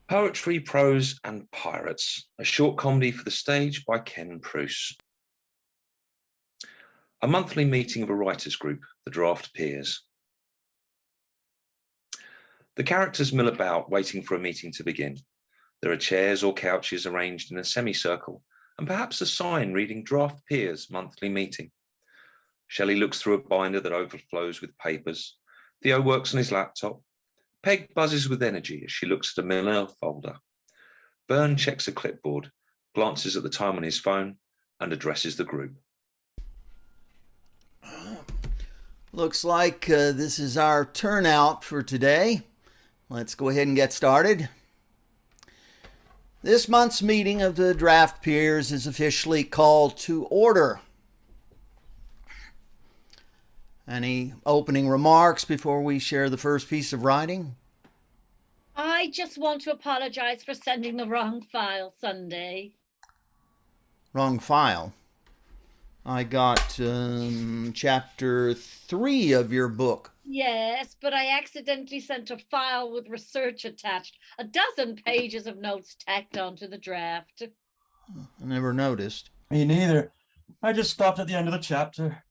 Poetry, Prose and Pirates, a short comedy for the stage by Preuss. A monthly meeting of a writers' group, the Draft Peers. The characters mill about, waiting for a meeting to begin. There are chairs or couches arranged in a semicircle, and perhaps a sign reading Draft Peers Monthly Meeting. Shelley looks through a binder that overflows with papers. Theo works on his laptop. Peg buzzes with energy as she looks at a manila folder. Vern checks a clipboard, glances at the time on his phone, and addresses the group. Looks like this is our turnout for today. Let's go ahead and get started. This month's meeting of the Draft Peers is officially called to order. Any opening remarks before we share the first piece of writing? I just want to apologize for sending the wrong file Sunday. Wrong file. I got chapter 3 of your book. Yes, but I accidentally sent a file with research attached. 12 pages of notes tacked onto the draft. I never noticed. Me neither. I just stopped at the end of the chapter.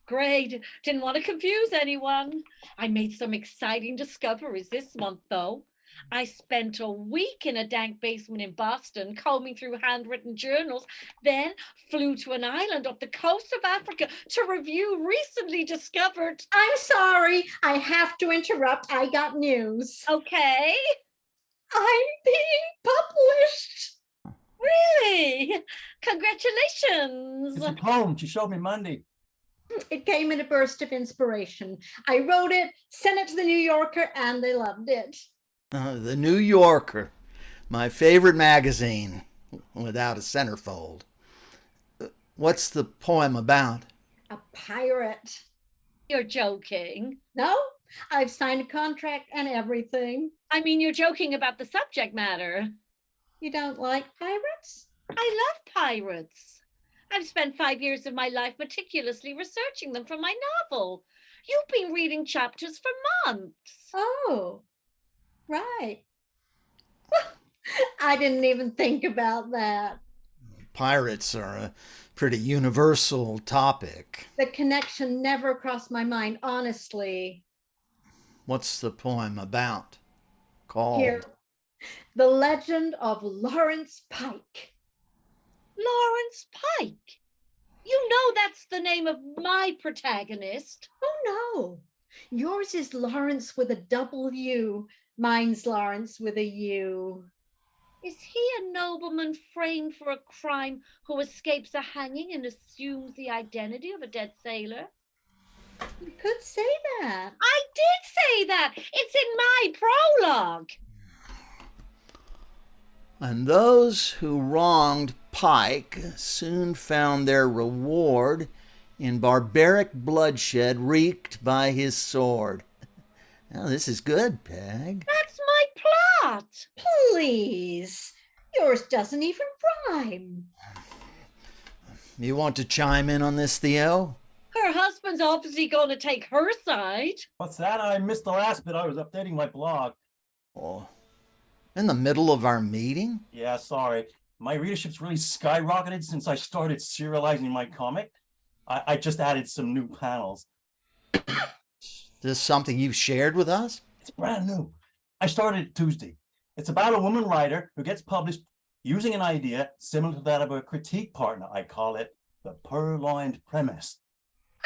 Great. Didn't want to confuse anyone. I made some exciting discoveries this month, though. I spent a week in a dank basement in Boston combing through handwritten journals, then flew to an island off the coast of Africa to review recently discovered... I'm sorry, I have to interrupt. I got news. Okay. I'm being published. Really? Congratulations. It's a poem she showed me Monday. It came in a burst of inspiration. I wrote it, sent it to the New Yorker, and they loved it. The New Yorker, my favorite magazine, without a centerfold. What's the poem about? A pirate. You're joking. No, I've signed a contract and everything. I mean, you're joking about the subject matter. You don't like pirates? I love pirates. I've spent 5 years of my life meticulously researching them for my novel. You've been reading chapters for months. Oh, right. I didn't even think about that. Pirates are a pretty universal topic. The connection never crossed my mind, honestly. What's the poem about? Called? Here, The Legend of Lawrence Pike. Lawrence Pike? You know that's the name of my protagonist. Oh, no. Yours is Lawrence with a W. Mine's Lawrence with a U. Is he a nobleman framed for a crime who escapes a hanging and assumes the identity of a dead sailor? You could say that. I did say that. It's in my prologue. And those who wronged Pike soon found their reward in barbaric bloodshed wreaked by his sword. Now, this is good, Peg. That's my plot. Please. Yours doesn't even rhyme. You want to chime in on this, Theo? Her husband's obviously going to take her side. What's that? I missed the last bit. I was updating my blog. Oh, in the middle of our meeting? Yeah, sorry. My readership's really skyrocketed since I started serializing my comic. I just added some new panels. Is this something you've shared with us? It's brand new. I started it Tuesday. It's about a woman writer who gets published using an idea similar to that of a critique partner. I call it the purloined premise.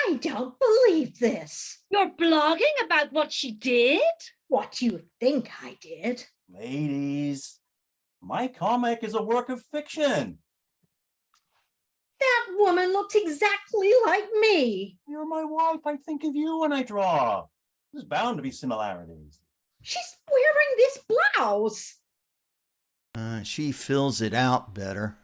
I don't believe this. You're blogging about what she did? What you think I did? Ladies, my comic is a work of fiction. That woman looks exactly like me. You're my wife. I think of you when I draw. There's bound to be similarities. She's wearing this blouse. She fills it out better.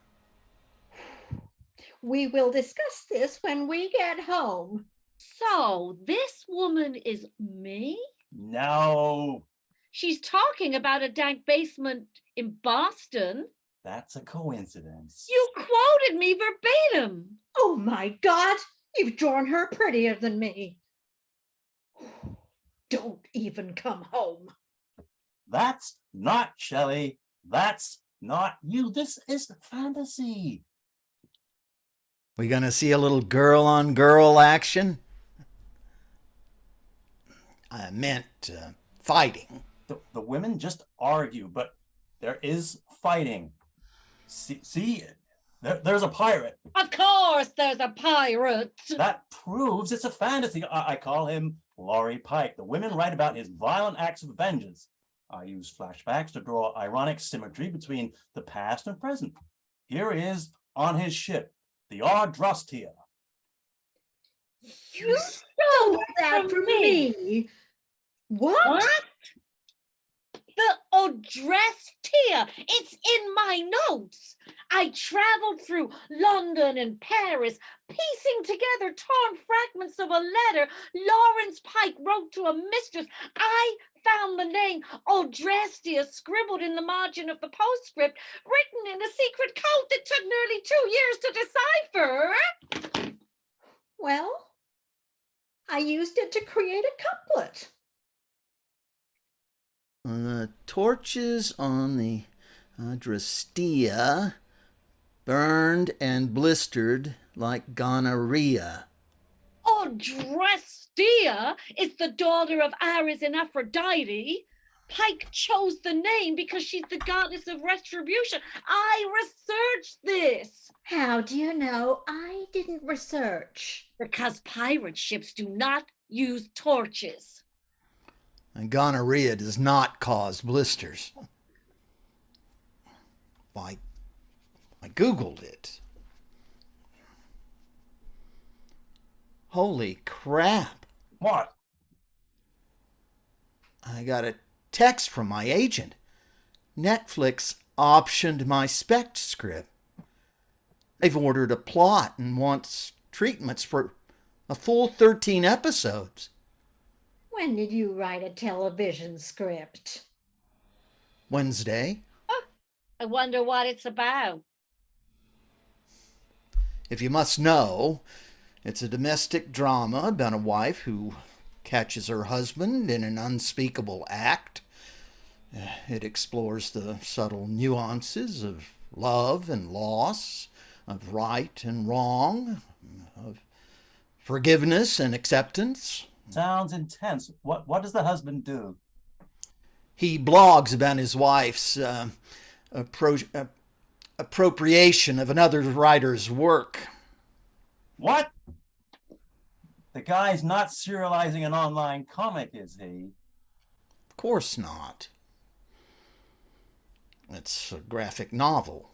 We will discuss this when we get home. So this woman is me? No, She's talking about a dank basement in Boston. that's a coincidence. You quoted me verbatim. Oh my God, you've drawn her prettier than me. Don't even come home. That's not Shelley. That's not you. This is fantasy. We gonna see a little girl-on-girl action? I meant fighting. The women just argue, but there is fighting. See, there's a pirate. Of course there's a pirate. That proves it's a fantasy. I call him Laurie Pike. The women write about his violent acts of vengeance. I use flashbacks to draw ironic symmetry between the past and present. Here he is on his ship, the Ardrostia. You stole that from me. What? The Ardrostia. It's in my notes. I traveled through London and Paris, piecing together torn fragments of a letter Lawrence Pike wrote to a mistress. I found the name Ardrostia scribbled in the margin of the postscript, written in a secret code that took nearly 2 years to decipher. Well, I used it to create a couplet. The torches on the Ardrostia burned and blistered like gonorrhea. Ardrostia is the daughter of Ares and Aphrodite. Pike chose the name because she's the goddess of retribution. I researched this. How do you know I didn't research? Because pirate ships do not use torches. And gonorrhea does not cause blisters. I Googled it. Holy crap. What? I got a text from my agent. Netflix optioned my spec script. They've ordered a plot and wants treatments for a full 13 episodes. When did you write a television script? Wednesday. I wonder what it's about. If you must know, it's a domestic drama about a wife who catches her husband in an unspeakable act. It explores the subtle nuances of love and loss, of right and wrong, of forgiveness and acceptance. Sounds intense. What does the husband do? He blogs about his wife's appropriation of another writer's work. What? The guy's not serializing an online comic, is he? Of course not. It's a graphic novel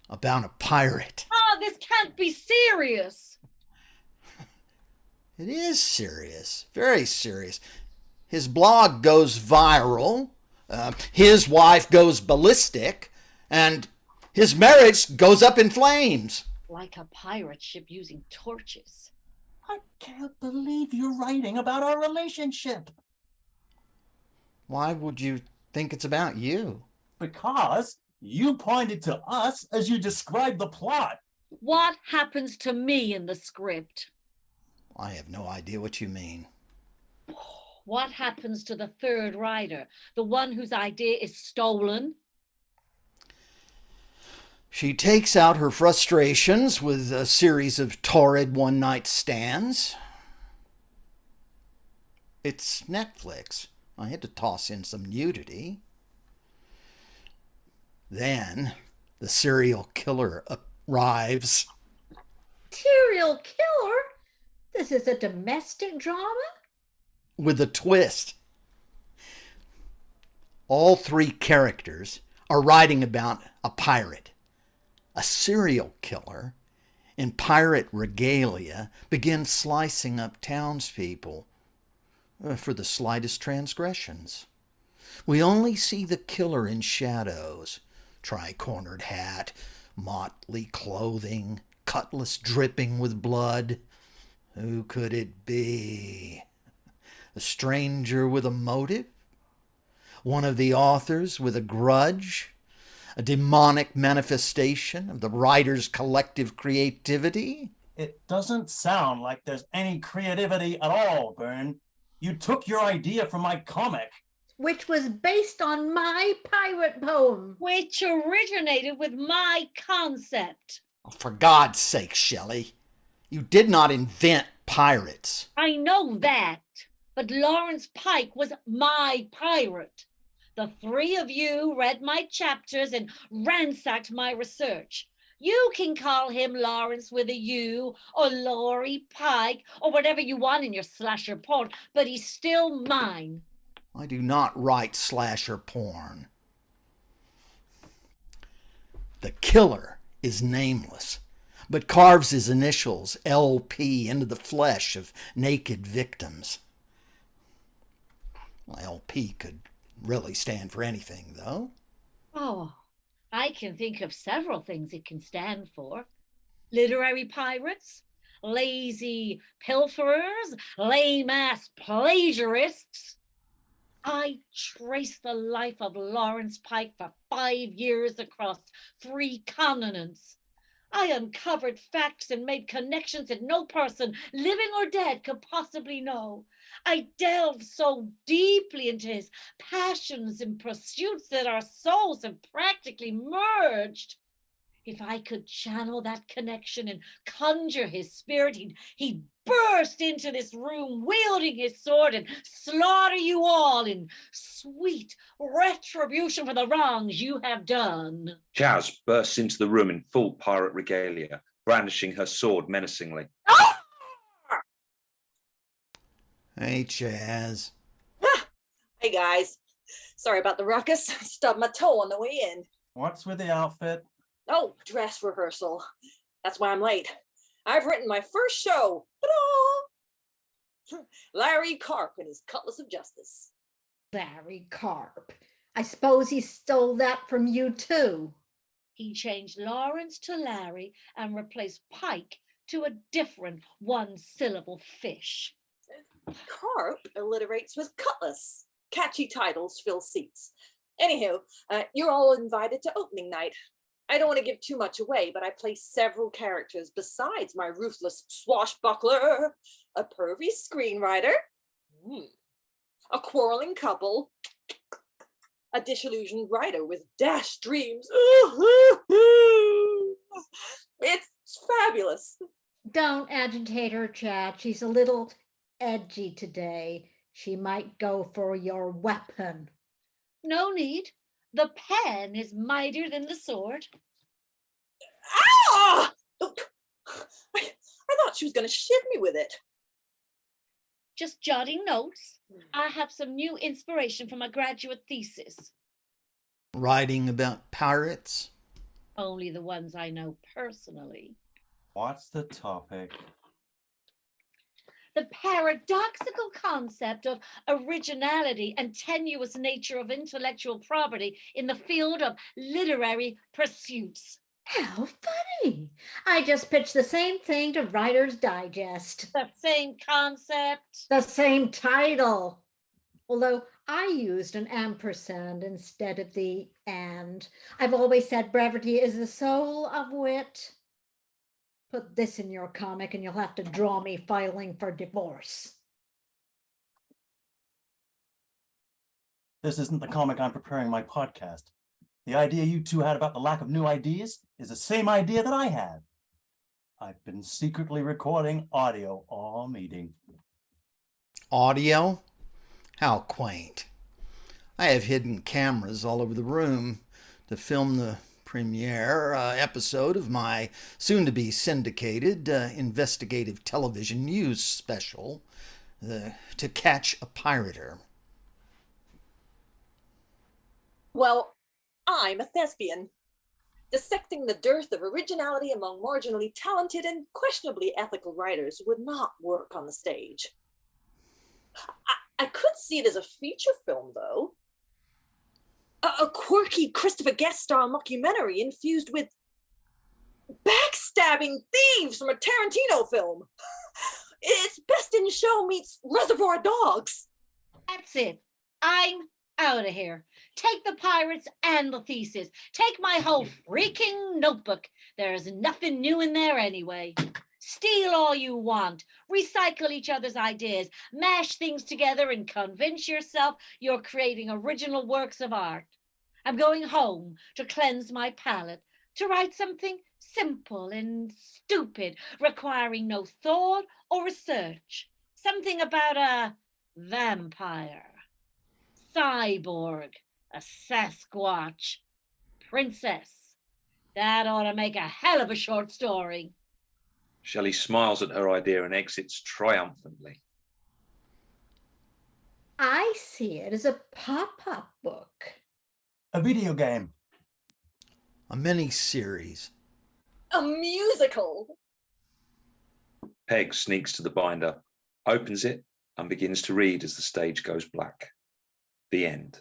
about a pirate. Oh, this can't be serious. It is serious, very serious. His blog goes viral, his wife goes ballistic, and his marriage goes up in flames. Like a pirate ship using torches. I can't believe you're writing about our relationship. Why would you think it's about you? Because you pointed to us as you described the plot. What happens to me in the script? I have no idea what you mean. What happens to the third writer, the one whose idea is stolen? She takes out her frustrations with a series of torrid one-night stands. It's Netflix. I had to toss in some nudity. Then the serial killer arrives. Serial killer? This is a domestic drama? With a twist. All three characters are writing about a pirate. A serial killer in pirate regalia begins slicing up townspeople for the slightest transgressions. We only see the killer in shadows. Tri-cornered hat, motley clothing, cutlass dripping with blood. Who could it be? A stranger with a motive? One of the authors with a grudge? A demonic manifestation of the writer's collective creativity? It doesn't sound like there's any creativity at all, Vern. You took your idea from my comic. which was based on my pirate poem. Which originated with my concept. Oh, for God's sake, Shelley, you did not invent pirates. I know that, but Lawrence Pike was my pirate. The three of you read my chapters and ransacked my research. You can call him Lawrence with a U or Laurie Pike or whatever you want in your slasher porn, but he's still mine. I do not write slasher porn. The killer is nameless, but carves his initials, LP, into the flesh of naked victims. Well, LP could really stand for anything, though. Oh, I can think of several things it can stand for. Literary pirates, lazy pilferers, lame-ass plagiarists. I traced the life of Lawrence Pike for 5 years across 3 continents. I uncovered facts and made connections that no person, living or dead, could possibly know. I delved so deeply into his passions and pursuits that our souls have practically merged. If I could channel that connection and conjure his spirit, he'd burst into this room wielding his sword and slaughter you all in sweet retribution for the wrongs you have done. Chaz bursts into the room in full pirate regalia, brandishing her sword menacingly. Hey, Chaz. Hey guys, sorry about the ruckus. Stubbed my toe on the way in. What's with the outfit? Oh, dress rehearsal. That's why I'm late. I've written my first show. Ta-da! Larry Carp and his Cutlass of Justice. Larry Carp. I suppose he stole that from you too. He changed Lawrence to Larry and replaced Pike to a different one-syllable fish. Carp alliterates with Cutlass. Catchy titles fill seats. Anywho, you're all invited to opening night. I don't want to give too much away, but I play several characters besides my ruthless swashbuckler, a pervy screenwriter, a quarreling couple, a disillusioned writer with dashed dreams. It's fabulous. Don't agitate her, Chad. She's a little edgy today. She might go for your weapon. No need. The pen is mightier than the sword. Ah! I thought she was going to shiv me with it. Just jotting notes. I have some new inspiration for my graduate thesis. Writing about pirates? Only the ones I know personally. What's the topic? The paradoxical concept of originality and tenuous nature of intellectual property in the field of literary pursuits. How funny. I just pitched the same thing to Writer's Digest. The same concept. The same title. Although I used an ampersand instead of the and. I've always said brevity is the soul of wit. Put this in your comic and you'll have to draw me filing for divorce. This isn't the comic I'm preparing my podcast. The idea you two had about the lack of new ideas is the same idea that I had. I've been secretly recording audio all meeting. Audio? How quaint. I have hidden cameras all over the room to film the premiere episode of my soon-to-be syndicated investigative television news special, To Catch a Pirater. Well, I'm a thespian. Dissecting the dearth of originality among marginally talented and questionably ethical writers would not work on the stage. I could see it as a feature film, though. A quirky Christopher Guest star mockumentary infused with backstabbing thieves from a Tarantino film. It's Best in Show meets Reservoir Dogs. That's it. I'm out of here. Take the pirates and the thesis. Take my whole freaking notebook. There's nothing new in there anyway. Steal all you want, recycle each other's ideas, mash things together and convince yourself you're creating original works of art. I'm going home to cleanse my palate, to write something simple and stupid, requiring no thought or research. Something about a vampire, cyborg, a Sasquatch, princess. That ought to make a hell of a short story. Shelley smiles at her idea and exits triumphantly. I see it as a pop-up book. A video game. A mini-series. A musical. Peg sneaks to the binder, opens it, and begins to read as the stage goes black. The end.